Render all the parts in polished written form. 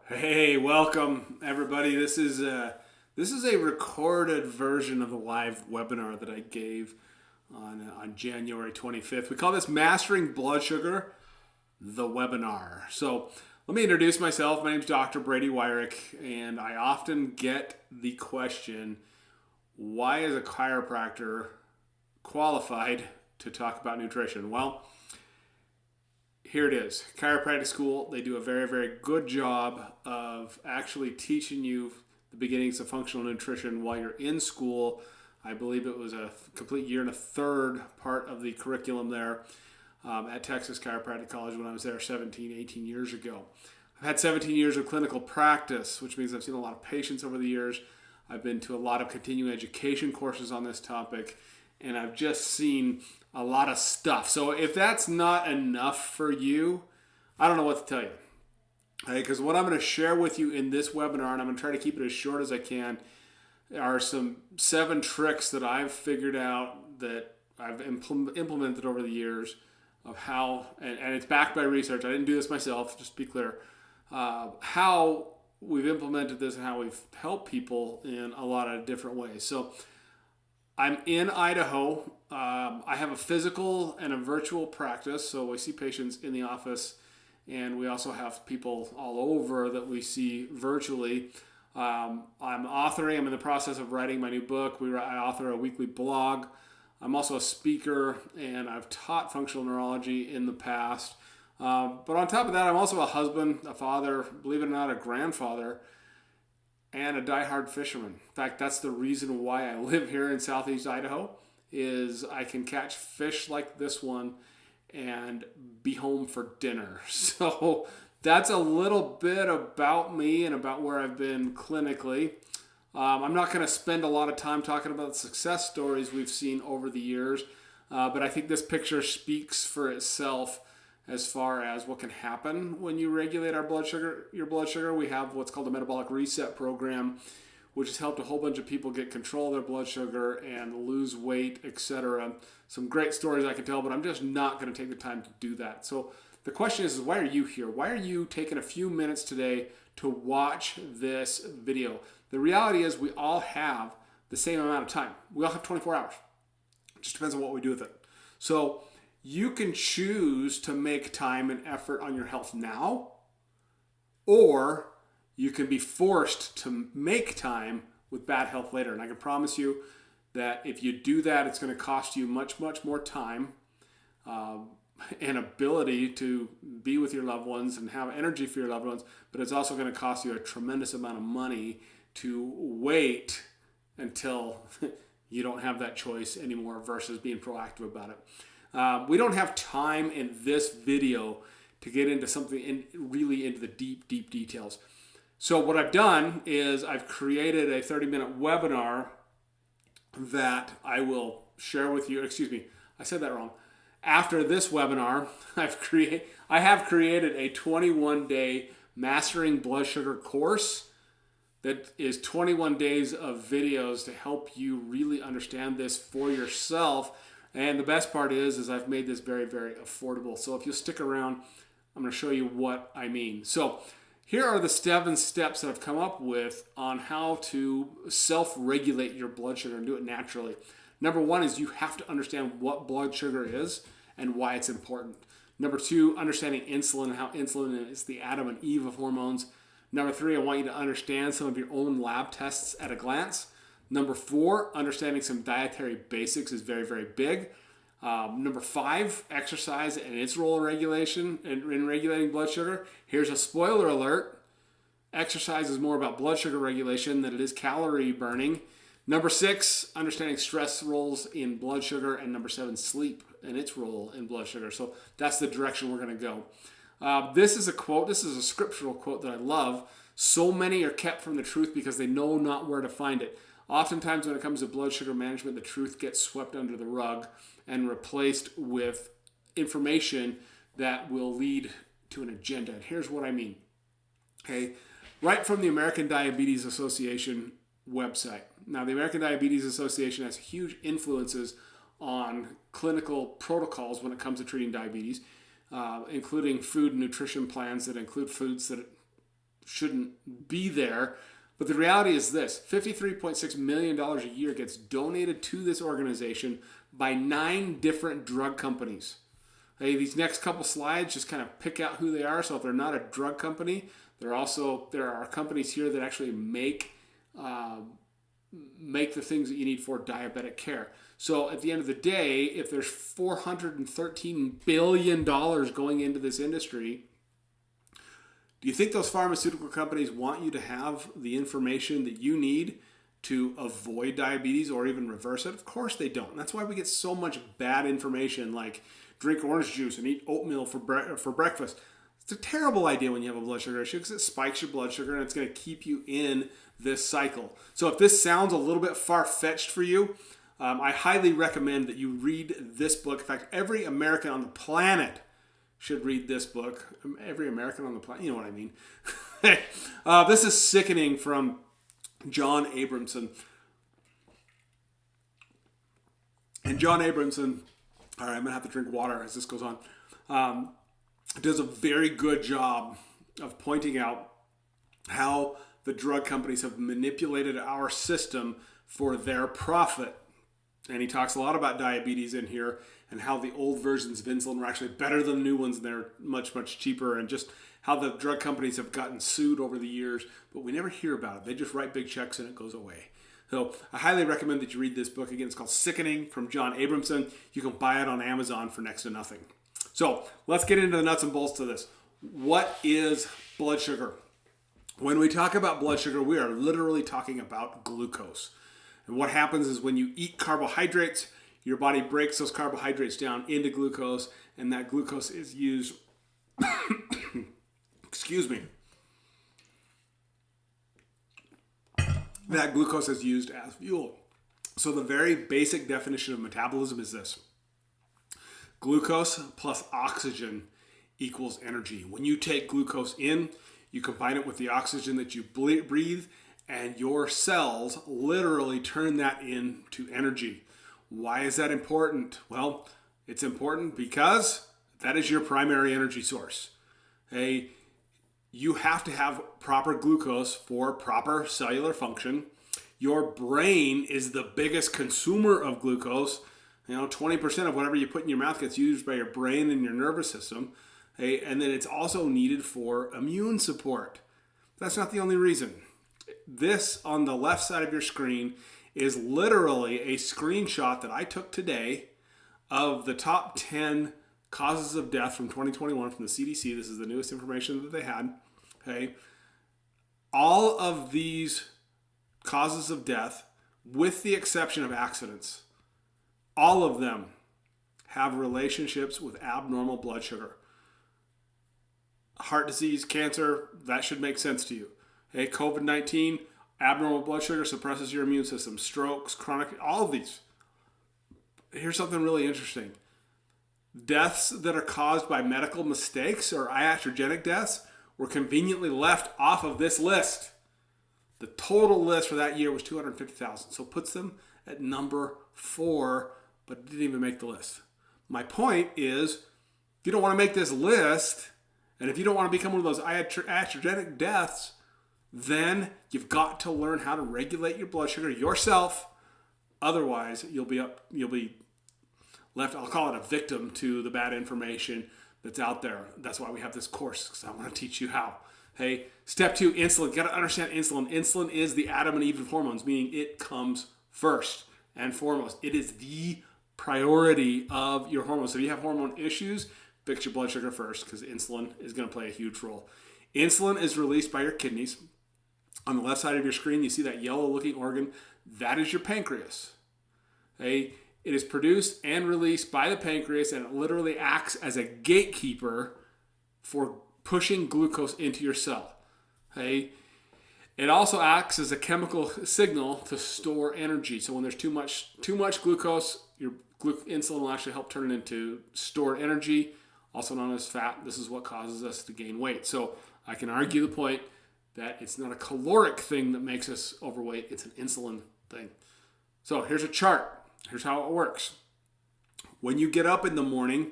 Hey, welcome everybody. This is a recorded version of the live webinar that I gave on January 25th. We call this Mastering Blood Sugar, the webinar. So let me introduce myself. My name is Dr. Brady Wyrick, and I often get the question, why is a chiropractor qualified to talk about nutrition? Well, here it is. Chiropractic school, they do a very, very good job of actually teaching you the beginnings of functional nutrition while you're in school. I believe it was a complete year and a third part of the curriculum there at Texas Chiropractic College when I was there 17, 18 years ago. I've had 17 years of clinical practice, which means I've seen a lot of patients over the years. I've been to a lot of continuing education courses on this topic, and I've just seen a lot of stuff. So if that's not enough for you, I don't know what to tell you. Because what I'm going to share with you in this webinar, and I'm going to try to keep it as short as I can, are some 7 tricks that I've figured out that I've implemented over the years of how, and it's backed by research. I didn't do this myself, just to be clear, how we've implemented this and how we've helped people in a lot of different ways. So I'm in Idaho. I have a physical and a virtual practice, so we see patients in the office, and we also have people all over that we see virtually. I'm authoring. I'm in the process of writing my new book. I author a weekly blog. I'm also a speaker, and I've taught functional neurology in the past. But on top of that, I'm also a husband, a father, believe it or not, a grandfather, and a diehard fisherman. In fact, that's the reason why I live here in southeast Idaho, is I can catch fish like this one and be home for dinner. So that's a little bit about me and about where I've been clinically. I'm not going to spend a lot of time talking about the success stories we've seen over the years, but I think this picture speaks for itself as far as what can happen when you regulate your blood sugar. We have what's called a metabolic reset program, which has helped a whole bunch of people get control of their blood sugar and lose weight, etc. Some great stories I can tell, but I'm just not going to take the time to do that. So the question is why are you here? Why are you taking a few minutes today to watch this video? The reality is we all have the same amount of time. We all have 24 hours. It just depends on what we do with it. So you can choose to make time and effort on your health now, or you can be forced to make time with bad health later. And I can promise you that if you do that, it's going to cost you much, much more time and ability to be with your loved ones and have energy for your loved ones. But it's also going to cost you a tremendous amount of money to wait until you don't have that choice anymore versus being proactive about it. We don't have time in this video to get into something really into the deep, deep details. So what I've done is I've created a 30-minute webinar that I will share with you. Excuse me, I said that wrong. After this webinar, I have created a 21-day Mastering Blood Sugar course that is 21 days of videos to help you really understand this for yourself. And the best part is I've made this very, very affordable. So if you'll stick around, I'm going to show you what I mean. So here are the 7 steps that I've come up with on how to self-regulate your blood sugar and do it naturally. Number 1 is you have to understand what blood sugar is and why it's important. Number 2, understanding insulin and how insulin is the Adam and Eve of hormones. Number 3, I want you to understand some of your own lab tests at a glance. Number 4, understanding some dietary basics is very, very big. Number 5, exercise and its role in regulation and in regulating blood sugar. Here's a spoiler alert. Exercise is more about blood sugar regulation than it is calorie burning. Number 6, understanding stress roles in blood sugar. And number 7, sleep and its role in blood sugar. So that's the direction we're going to go. This is a quote. This is a scriptural quote that I love. So many are kept from the truth because they know not where to find it. Oftentimes when it comes to blood sugar management, the truth gets swept under the rug and replaced with information that will lead to an agenda. And here's what I mean. Okay, right from the American Diabetes Association website. Now, the American Diabetes Association has huge influences on clinical protocols when it comes to treating diabetes, including food and nutrition plans that include foods that shouldn't be there. But the reality is this: $53.6 million a year gets donated to this organization by 9 different drug companies. Hey, these next couple slides just kind of pick out who they are. So if they're not a drug company, there are companies here that actually make the things that you need for diabetic care. So at the end of the day, if there's $413 billion going into this industry, do you think those pharmaceutical companies want you to have the information that you need to avoid diabetes or even reverse it? Of course they don't. And that's why we get so much bad information like drink orange juice and eat oatmeal for breakfast. It's a terrible idea when you have a blood sugar issue because it spikes your blood sugar and it's going to keep you in this cycle. So if this sounds a little bit far-fetched for you, I highly recommend that you read this book. In fact, every American on the planet should read this book. Every American on the planet, you know what I mean. This is Sickening from John Abramson. And John Abramson, all right, I'm going to have to drink water as this goes on, does a very good job of pointing out how the drug companies have manipulated our system for their profit. And he talks a lot about diabetes in here and how the old versions of insulin were actually better than the new ones and they're much, much cheaper, and just how the drug companies have gotten sued over the years, but we never hear about it. They just write big checks and it goes away. So I highly recommend that you read this book. Again, it's called Sickening from John Abramson. You can buy it on Amazon for next to nothing. So let's get into the nuts and bolts to this. What is blood sugar? When we talk about blood sugar, we are literally talking about glucose. And what happens is when you eat carbohydrates, your body breaks those carbohydrates down into glucose, and that glucose is used, excuse me, that glucose is used as fuel. So the very basic definition of metabolism is this: glucose plus oxygen equals energy. When you take glucose in, you combine it with the oxygen that you breathe, and your cells literally turn that into energy. Why is that important? Well, it's important because that is your primary energy source. Hey, you have to have proper glucose for proper cellular function. Your brain is the biggest consumer of glucose. 20% of whatever you put in your mouth gets used by your brain and your nervous system. Hey, and then it's also needed for immune support. That's not the only reason. This on the left side of your screen is literally a screenshot that I took today of the top 10 causes of death from 2021 from the CDC. This is the newest information that they had. Okay. All of these causes of death, with the exception of accidents, all of them have relationships with abnormal blood sugar. Heart disease, cancer, that should make sense to you. Hey, COVID-19, abnormal blood sugar suppresses your immune system. Strokes, chronic, all of these. Here's something really interesting. Deaths that are caused by medical mistakes or iatrogenic deaths were conveniently left off of this list. The total list for that year was 250,000. So it puts them at number 4, but didn't even make the list. My point is, if you don't want to make this list, and if you don't want to become one of those iatrogenic deaths, then you've got to learn how to regulate your blood sugar yourself. Otherwise, you'll be left, I'll call it a victim to the bad information that's out there. That's why we have this course, because I want to teach you how. Hey, step 2, insulin. You got to understand insulin. Insulin is the Adam and Eve of hormones, meaning it comes first and foremost. It is the priority of your hormones. So if you have hormone issues, fix your blood sugar first, because insulin is going to play a huge role. Insulin is released by your kidneys. On the left side of your screen, you see that yellow-looking organ. That is your pancreas. Okay? It is produced and released by the pancreas, and it literally acts as a gatekeeper for pushing glucose into your cell. Okay? It also acts as a chemical signal to store energy. So when there's too much glucose, your insulin will actually help turn it into stored energy, also known as fat. This is what causes us to gain weight. So I can argue the point that it's not a caloric thing that makes us overweight. It's an insulin thing. So here's a chart. Here's how it works. When you get up in the morning,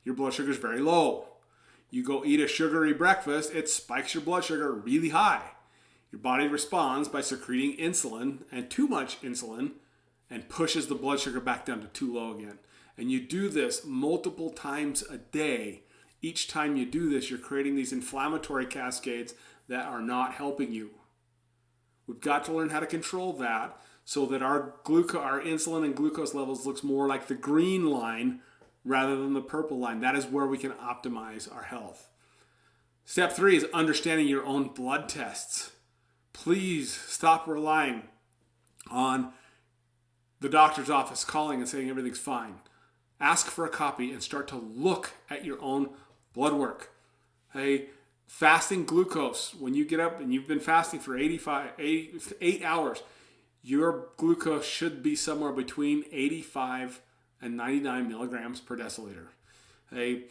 your blood sugar is very low. You go eat a sugary breakfast, it spikes your blood sugar really high. Your body responds by secreting insulin, and too much insulin, and pushes the blood sugar back down to too low again. And you do this multiple times a day. Each time you do this, you're creating these inflammatory cascades that are not helping you. We've got to learn how to control that so that our insulin and glucose levels looks more like the green line rather than the purple line. That is where we can optimize our health. Step 3 is understanding your own blood tests. Please stop relying on the doctor's office calling and saying everything's fine. Ask for a copy and start to look at your own blood work. Hey, fasting glucose, when you get up and you've been fasting for 8 hours, your glucose should be somewhere between 85 and 99 milligrams per deciliter. Hey,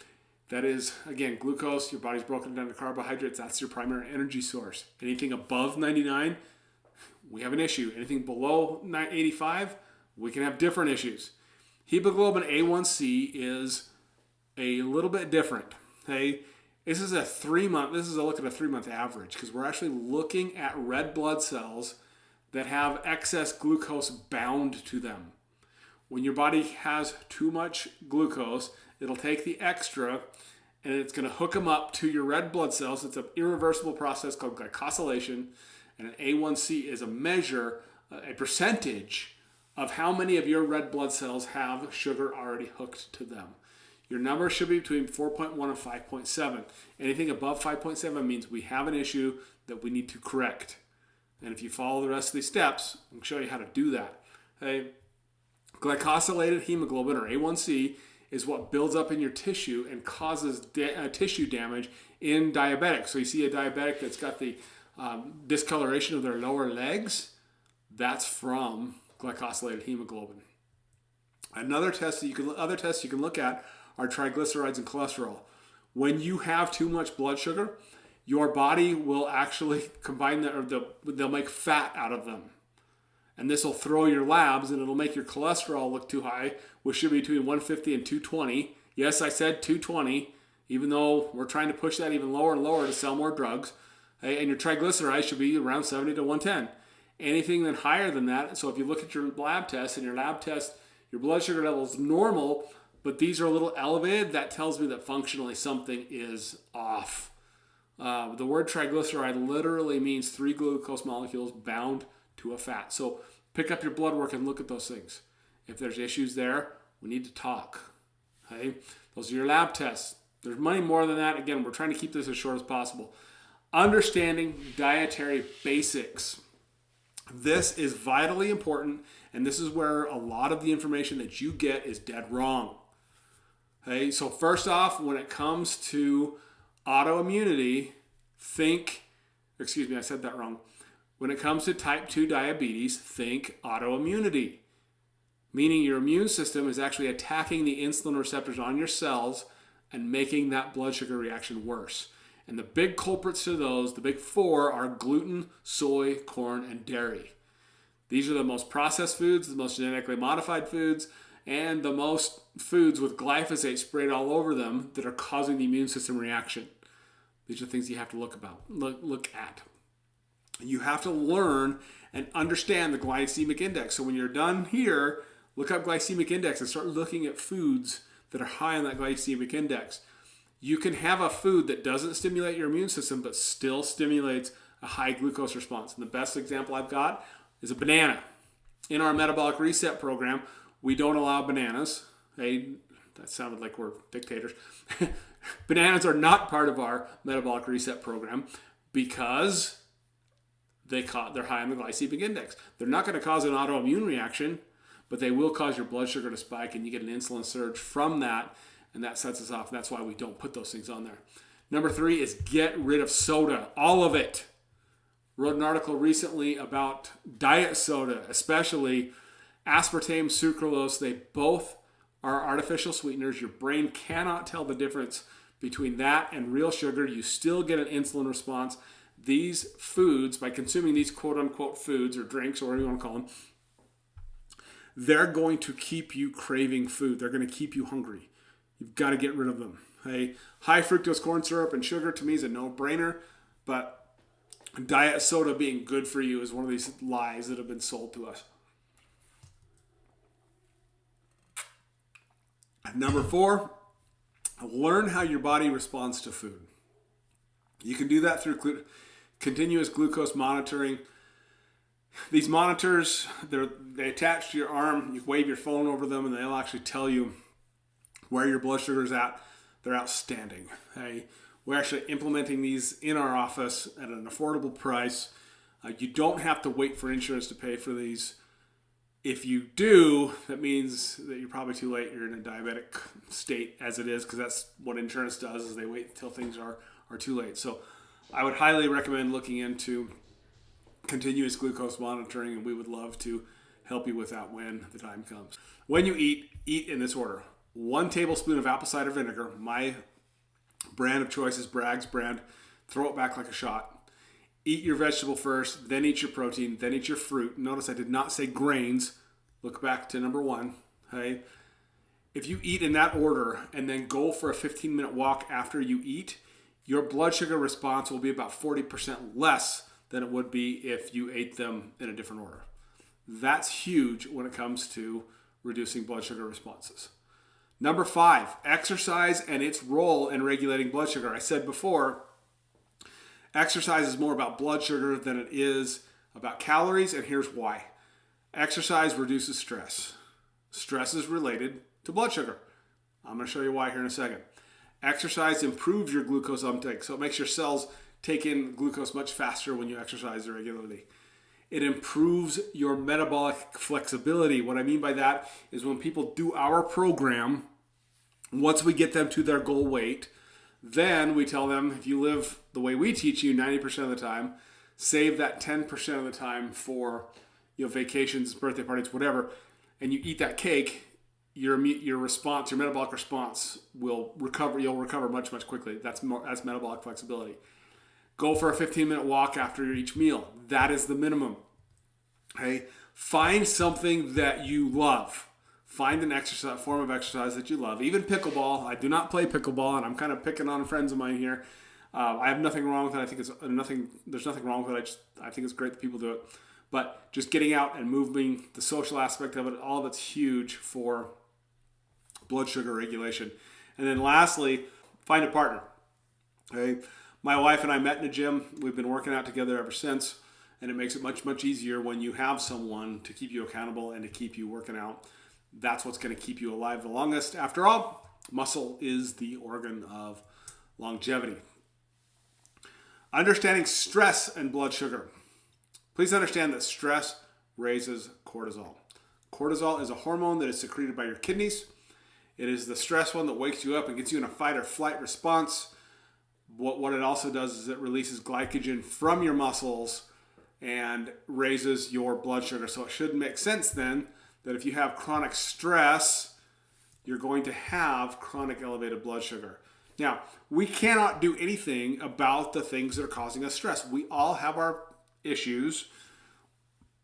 that is, again, glucose, your body's broken down to carbohydrates, that's your primary energy source. Anything above 99, we have an issue. Anything below 85, we can have different issues. Hemoglobin A1C is a little bit different. Okay, this is a look at a 3-month average because we're actually looking at red blood cells that have excess glucose bound to them. When your body has too much glucose, it'll take the extra and it's going to hook them up to your red blood cells. It's an irreversible process called glycosylation, and an A1C is a measure, a percentage of how many of your red blood cells have sugar already hooked to them. Your number should be between 4.1 and 5.7. Anything above 5.7 means we have an issue that we need to correct. And if you follow the rest of these steps, I'll show you how to do that. Okay. Glycosylated hemoglobin, or A1C, is what builds up in your tissue and causes tissue damage in diabetics. So you see a diabetic that's got the discoloration of their lower legs, that's from glycosylated hemoglobin. Other tests you can look at are triglycerides and cholesterol. When you have too much blood sugar, your body will actually combine that, or they'll make fat out of them. And this will throw your labs, and it'll make your cholesterol look too high, which should be between 150 and 220. Yes, I said 220, even though we're trying to push that even lower and lower to sell more drugs. Okay? And your triglycerides should be around 70 to 110. Anything then higher than that, so if you look at your lab test, and your lab test, your blood sugar level is normal, but these are a little elevated, that tells me that functionally something is off. The word triglyceride literally means 3 glucose molecules bound to a fat. So pick up your blood work and look at those things. If there's issues there, we need to talk. Okay? Those are your lab tests. There's many more than that. Again, we're trying to keep this as short as possible. Understanding dietary basics. This is vitally important, and this is where a lot of the information that you get is dead wrong. Okay, so first off, when it comes to autoimmunity, I said that wrong. When it comes to type 2 diabetes, think autoimmunity. Meaning your immune system is actually attacking the insulin receptors on your cells and making that blood sugar reaction worse. And the big culprits to those, the big 4, are gluten, soy, corn, and dairy. These are the most processed foods, the most genetically modified foods, and the most foods with glyphosate sprayed all over them that are causing the immune system reaction. These are things you have to look at. You have to learn and understand the glycemic index. So when you're done here, look up glycemic index and start looking at foods that are high on that glycemic index. You can have a food that doesn't stimulate your immune system but still stimulates a high glucose response. And the best example I've got is a banana. In our metabolic reset program, we don't allow bananas. That sounded like we're dictators. Bananas are not part of our metabolic reset program because they're high on the glycemic index. They're not going to cause an autoimmune reaction, but they will cause your blood sugar to spike, and you get an insulin surge from that, and that sets us off. And that's why we don't put those things on there. Number 3 is get rid of soda, all of it. Wrote an article recently about diet soda, especially aspartame, sucralose. They both are artificial sweeteners. Your brain cannot tell the difference between that and real sugar. You still get an insulin response. These foods, by consuming these quote-unquote foods or drinks or whatever you want to call them, they're going to keep you craving food. They're going to keep you hungry. You've got to get rid of them. Hey, high fructose corn syrup and sugar to me is a no-brainer, but diet soda being good for you is one of these lies that have been sold to us. Number 4, learn how your body responds to food. You can do that through continuous glucose monitoring. These monitors, they attach to your arm. You wave your phone over them, and they'll actually tell you where your blood sugar is at. They're outstanding. Hey, we're actually implementing these in our office at an affordable price. You don't have to wait for insurance to pay for these. If you do, that means that you're probably too late. You're in a diabetic state as it is, because that's what insurance does, is they wait until things are too late. So I would highly recommend looking into continuous glucose monitoring, and we would love to help you with that when the time comes. When you eat in this order. 1 tablespoon of apple cider vinegar. My brand of choice is Bragg's brand. Throw it back like a shot. Eat your vegetable first, then eat your protein, then eat your fruit. Notice I did not say grains. Look back to number 1. Okay? If you eat in that order and then go for a 15-minute walk after you eat, your blood sugar response will be about 40% less than it would be if you ate them in a different order. That's huge when it comes to reducing blood sugar responses. Number 5, exercise and its role in regulating blood sugar. I said before, exercise is more about blood sugar than it is about calories, and here's why. Exercise reduces stress. Stress is related to blood sugar. I'm going to show you why here in a second. Exercise improves your glucose uptake, so it makes your cells take in glucose much faster when you exercise regularly. It improves your metabolic flexibility. What I mean by that is when people do our program, once we get them to their goal weight, then we tell them, if you live the way we teach you 90% of the time, save that 10% of the time for vacations, birthday parties, whatever, and you eat that cake, your response, your metabolic response will recover. You'll recover much, much quickly. That's metabolic flexibility. Go for a 15-minute walk after each meal. That is the minimum. Okay? Find something that you love. Find an form of exercise that you love. Even pickleball. I do not play pickleball, and I'm kind of picking on friends of mine here. I have nothing wrong with it. I think there's nothing wrong with it. I think it's great that people do it. But just getting out and moving, the social aspect of it, all of it's huge for blood sugar regulation. And then lastly, find a partner. Okay? My wife and I met in a gym. We've been working out together ever since, and it makes it much, much easier when you have someone to keep you accountable and to keep you working out. That's what's going to keep you alive the longest. After all, muscle is the organ of longevity. Understanding stress and blood sugar. Please understand that stress raises cortisol. Cortisol is a hormone that is secreted by your kidneys. It is the stress one that wakes you up and gets you in a fight or flight response. What it also does is it releases glycogen from your muscles and raises your blood sugar. So it should make sense then that if you have chronic stress, you're going to have chronic elevated blood sugar. Now, we cannot do anything about the things that are causing us stress. We all have our issues.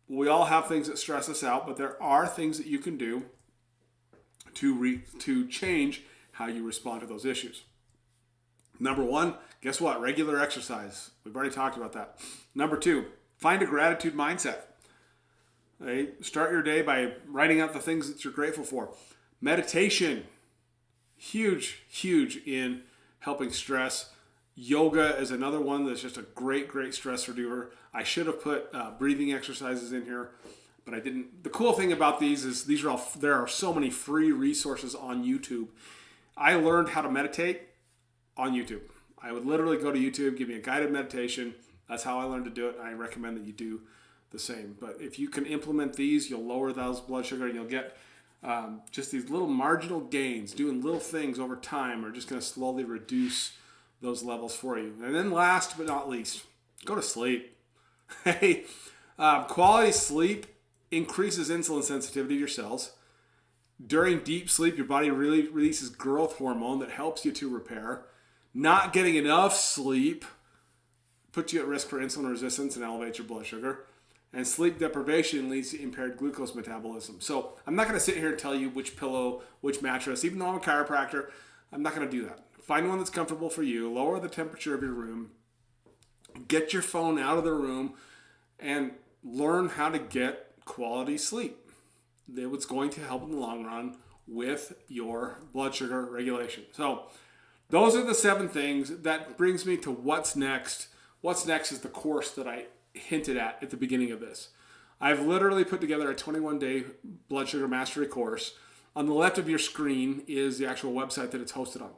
We all have things that stress us out, but there are things that you can do to change how you respond to those issues. Number 1, guess what? Regular exercise. We've already talked about that. Number 2, find a gratitude mindset. Okay? Start your day by writing out the things that you're grateful for. Meditation, huge in helping stress. Yoga is another one that's just a great stress reliever. I should have put breathing exercises in here, but I didn't. The cool thing about these is there are so many free resources on YouTube. I learned how to meditate on YouTube. I would literally go to YouTube, give me a guided meditation. That's how I learned to do it. I recommend that you do the same. But if you can implement these, you'll lower those blood sugar and you'll get just these little marginal gains. Doing little things over time are just going to slowly reduce those levels for you. And then last but not least, go to sleep. Hey, quality sleep increases insulin sensitivity to your cells. During deep sleep, your body really releases growth hormone that helps you to repair. Not getting enough sleep puts you at risk for insulin resistance and elevates your blood sugar. And sleep deprivation leads to impaired glucose metabolism. So I'm not going to sit here and tell you which pillow, which mattress, even though I'm a chiropractor, I'm not going to do that. find one that's comfortable for you, lower the temperature of your room, get your phone out of the room, and learn how to get quality sleep. It's going to help in the long run with your blood sugar regulation. So those are the 7 things. That brings me to what's next. What's next is the course that I hinted at the beginning of this. I've literally put together a 21-day blood sugar mastery course. On the left of your screen is the actual website that it's hosted on.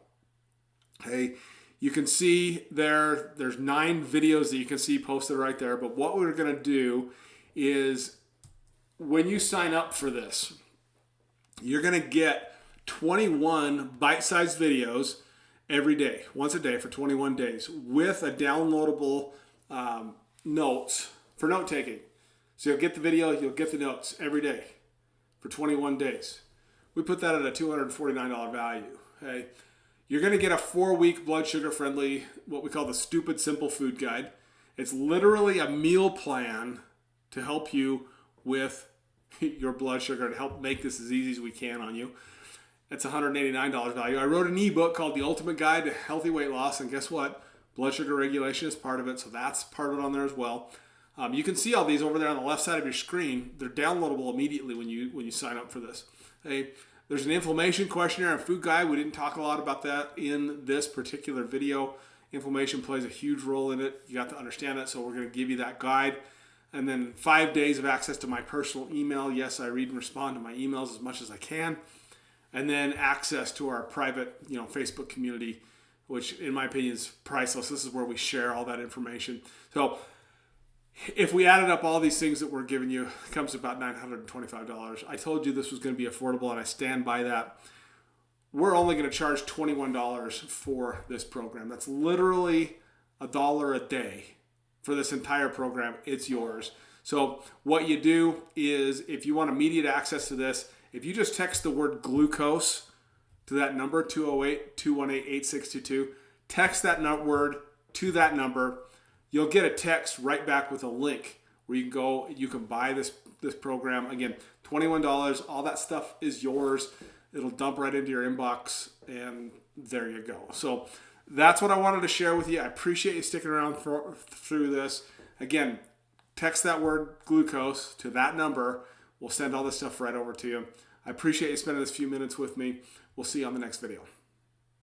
Okay, you can see there's 9 videos that you can see posted right there. But what we're going to do is when you sign up for this, you're going to get 21 bite-sized videos every day, once a day for 21 days with a downloadable notes for note taking. So you'll get the video, you'll get the notes every day for 21 days. We put that at a $249 value. Okay? You're going to get a 4-week blood sugar friendly, what we call the Stupid Simple Food Guide. It's literally a meal plan to help you with your blood sugar and help make this as easy as we can on you. It's $189 value. I wrote an ebook called The Ultimate Guide to Healthy Weight Loss, and guess what? Blood sugar regulation is part of it, so that's part of it on there as well. You can see all these over there on the left side of your screen. They're downloadable immediately when you sign up for this. Hey, there's an inflammation questionnaire and food guide. We didn't talk a lot about that in this particular video. Inflammation plays a huge role in it. You got to understand it, so we're going to give you that guide. And then 5 days of access to my personal email. Yes, I read and respond to my emails as much as I can. And then access to our private, Facebook community, which in my opinion is priceless. This is where we share all that information. So if we added up all these things that we're giving you, it comes to about $925. I told you this was going to be affordable, and I stand by that. We're only going to charge $21 for this program. That's literally $1 a day for this entire program. It's yours. So what you do is, if you want immediate access to this, if you just text the word glucose to that number, 208-218-8622, text that word to that number, you'll get a text right back with a link where you can buy this program. Again, $21, all that stuff is yours. It'll dump right into your inbox, and there you go. So that's what I wanted to share with you. I appreciate you sticking around through this. Again, text that word glucose to that number. We'll send all this stuff right over to you. I appreciate you spending this few minutes with me. We'll see you on the next video.